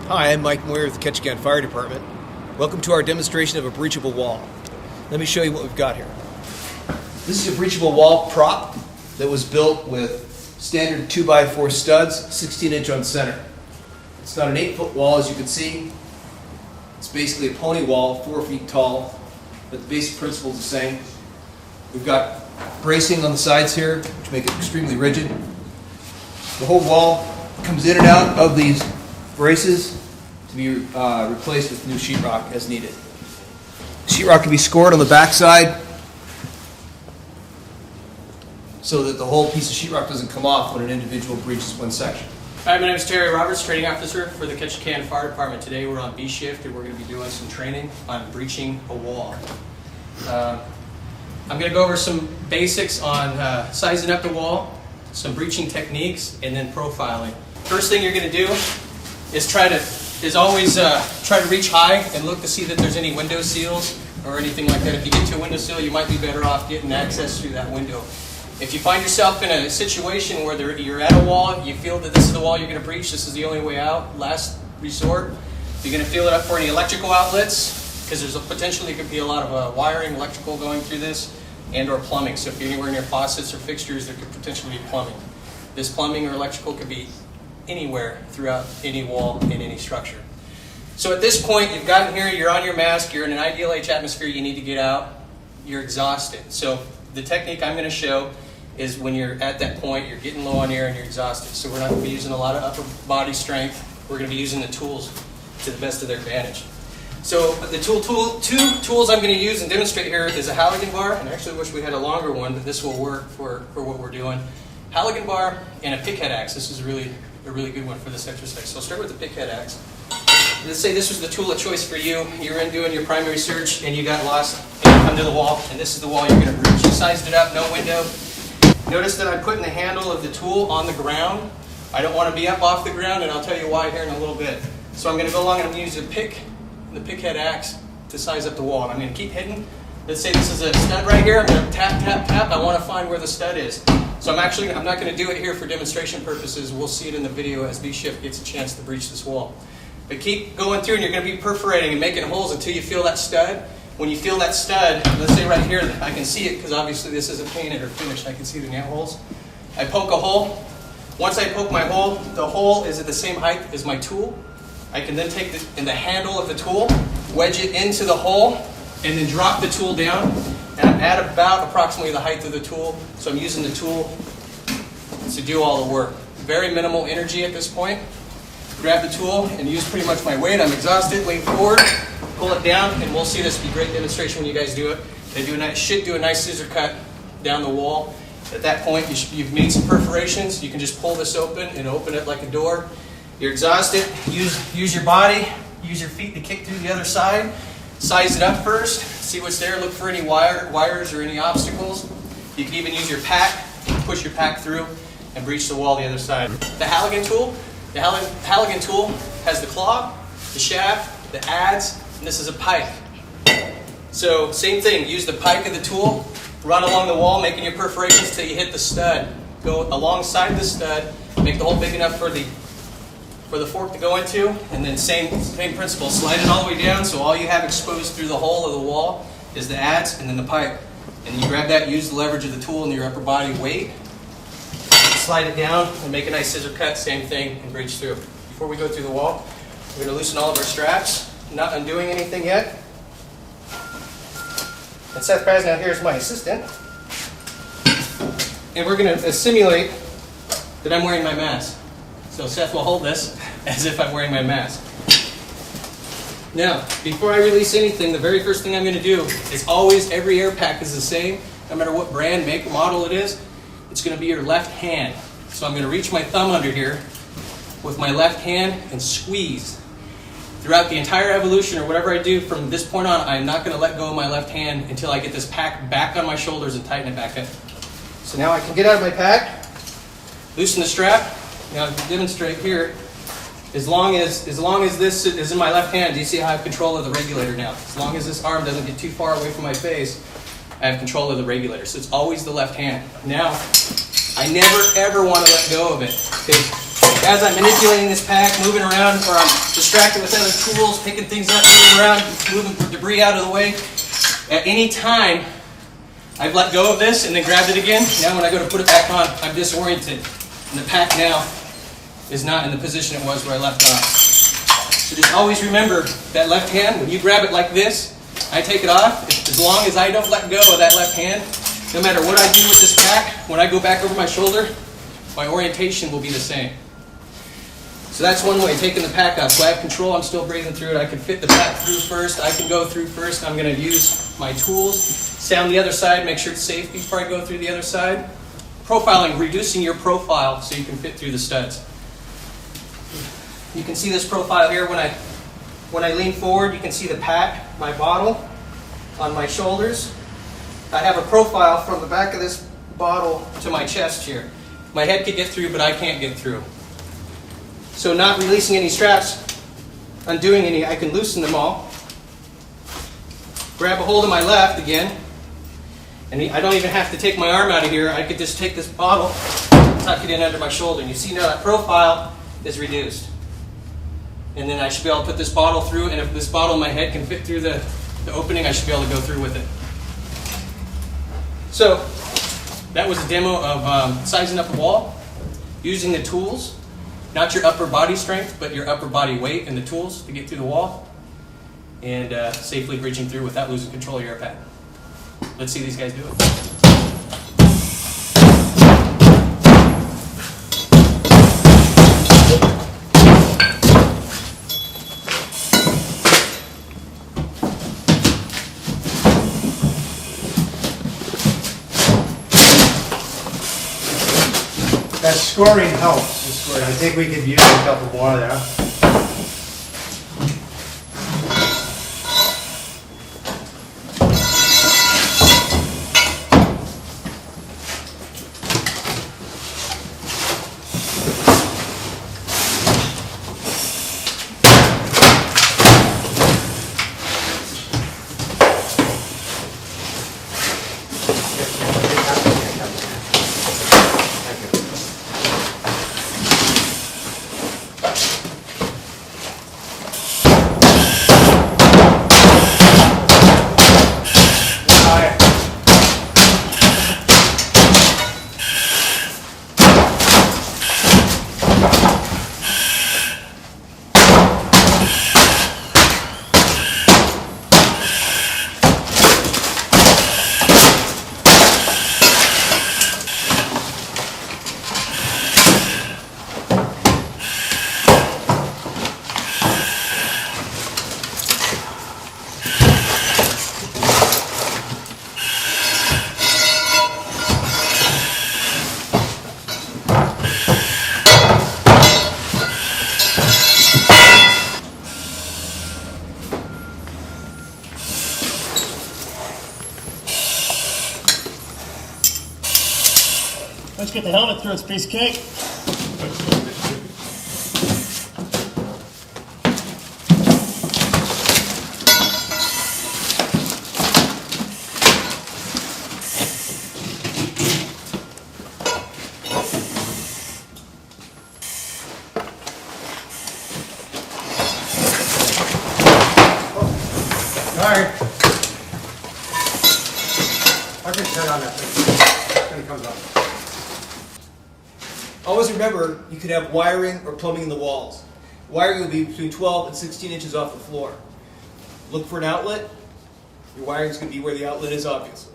Hi, I'm Mike Moyer with the Ketchikan Fire Department. Welcome to our demonstration of a breachable wall. Let me show you what we've got here. This is a breachable wall prop that was built with standard 2x4 studs, 16-inch on center. It's not an 8-foot wall, as you can see. It's basically a pony wall, 4 feet tall, but the basic principle is the same. We've got bracing on the sides here, which make it extremely rigid. The whole wall comes in and out of these braces to be replaced with new sheetrock as needed. Sheetrock can be scored on the back side so that the whole piece of sheetrock doesn't come off when an individual breaches one section. Hi, my name is Terry Roberts, training officer for the Ketchikan Fire Department. Today we're on B shift and we're going to be doing some training on breaching a wall. I'm going to go over some basics on sizing up the wall, some breaching techniques, and then profiling. First thing you're going to do is always try to reach high and look to see that there's any window seals or anything like that. If you get to a window sill, you might be better off getting access through that window. If you find yourself in a situation where you're at a wall, you feel that this is the wall you're going to breach, this is the only way out, last resort, you're going to feel it up for any electrical outlets, because there's potentially could be a lot of wiring, electrical going through this, and or plumbing. So if you're anywhere near faucets or fixtures, there could potentially be plumbing. This plumbing or electrical could be anywhere throughout any wall in any structure. So at this point, you've gotten here, you're on your mask, you're in an ideal H atmosphere, you need to get out, you're exhausted. So the technique I'm going to show is when you're at that point, you're getting low on air and you're exhausted. So we're not going to be using a lot of upper body strength. We're going to be using the tools to the best of their advantage. So the two tools I'm going to use and demonstrate here is a Halligan bar, and I actually wish we had a longer one, but this will work for what we're doing. Halligan bar and a pickhead axe. This is a really good one for this exercise. So I'll start with the pickhead axe. Let's say this was the tool of choice for you. You're in doing your primary search and you got lost and you come to the wall, and this is the wall you're going to breach. You sized it up, no window. Notice that I'm putting the handle of the tool on the ground. I don't want to be up off the ground, and I'll tell you why here in a little bit. So I'm going to go along and I'm going to use the pickhead axe to size up the wall. And I'm going to keep hitting. Let's say this is a stud right here. I'm going to tap, tap, tap. I want to find where the stud is. So I'm not going to do it here for demonstration purposes. We'll see it in the video as B shift gets a chance to breach this wall. But keep going through, and you're going to be perforating and making holes until you feel that stud. When you feel that stud, let's say right here, I can see it because obviously this isn't painted or finished. I can see the nail holes. I poke a hole. Once I poke my hole, the hole is at the same height as my tool. I can then take the handle of the tool, wedge it into the hole, and then drop the tool down. And I'm at about approximately the height of the tool. So I'm using the tool to do all the work. Very minimal energy at this point. Grab the tool and use pretty much my weight. I'm exhausted. Lean forward, pull it down, and we'll see this be a great demonstration when you guys do it. They should do a nice scissor cut down the wall. At that point, you've made some perforations. You can just pull this open and open it like a door. You're exhausted. Use your body. Use your feet to kick through the other side. Size it up first. See what's there. Look for any wires or any obstacles. You can even use your pack. Push your pack through and breach the wall the other side. The Halligan tool. The Halligan tool has the claw, the shaft, the adze, and this is a pike. So same thing, use the pike of the tool, run along the wall, making your perforations till you hit the stud. Go alongside the stud, make the hole big enough for the fork to go into, and then same principle, slide it all the way down so all you have exposed through the hole of the wall is the adze and then the pike. And you grab that, use the leverage of the tool and your upper body weight, slide it down and make a nice scissor cut, same thing, and breach through. Before we go through the wall, we're going to loosen all of our straps, not undoing anything yet. And Seth Krasnow here is my assistant. And we're going to simulate that I'm wearing my mask. So Seth will hold this as if I'm wearing my mask. Now, before I release anything, the very first thing I'm going to do is always, every air pack is the same, no matter what brand, make, model it is. It's going to be your left hand. So I'm going to reach my thumb under here with my left hand and squeeze. Throughout the entire evolution, or whatever I do from this point on, I'm not going to let go of my left hand until I get this pack back on my shoulders and tighten it back up. So now I can get out of my pack, loosen the strap. Now to demonstrate here, as long as this is in my left hand, do you see how I have control of the regulator now? As long as this arm doesn't get too far away from my face, I have control of the regulator. So it's always the left hand. Now, I never ever want to let go of it, because as I'm manipulating this pack, moving around, or I'm distracted with other tools, picking things up, moving around, moving debris out of the way, at any time, I've let go of this and then grabbed it again. Now when I go to put it back on, I'm disoriented. And the pack now is not in the position it was where I left off. So just always remember that left hand, when you grab it like this, I take it off. As long as I don't let go of that left hand, no matter what I do with this pack, when I go back over my shoulder, my orientation will be the same. So that's one way, taking the pack off. So I have control, I'm still breathing through it. I can fit the pack through first, I can go through first. I'm going to use my tools, sound the other side, make sure it's safe before I go through the other side. Profiling, reducing your profile so you can fit through the studs. You can see this profile here when I lean forward, you can see the pack, my bottle on my shoulders. I have a profile from the back of this bottle to my chest here. My head could get through, but I can't get through. So not releasing any straps, undoing any, I can loosen them all. Grab a hold of my left again, and I don't even have to take my arm out of here. I could just take this bottle, tuck it in under my shoulder, and you see now that profile is reduced. And then I should be able to put this bottle through, and if this bottle in my head can fit through the opening, I should be able to go through with it. So that was a demo of sizing up the wall, using the tools. Not your upper body strength, but your upper body weight and the tools to get through the wall, and safely breaching through without losing control of your pack. Let's see these guys do it. That scoring helps. I think we could use a couple more there. Let's get the helmet through, it's a piece of cake. Sorry. I can turn on that thing when it comes up. Always remember, you could have wiring or plumbing in the walls. Wiring will be between 12 and 16 inches off the floor. Look for an outlet. Your wiring is going to be where the outlet is, obviously.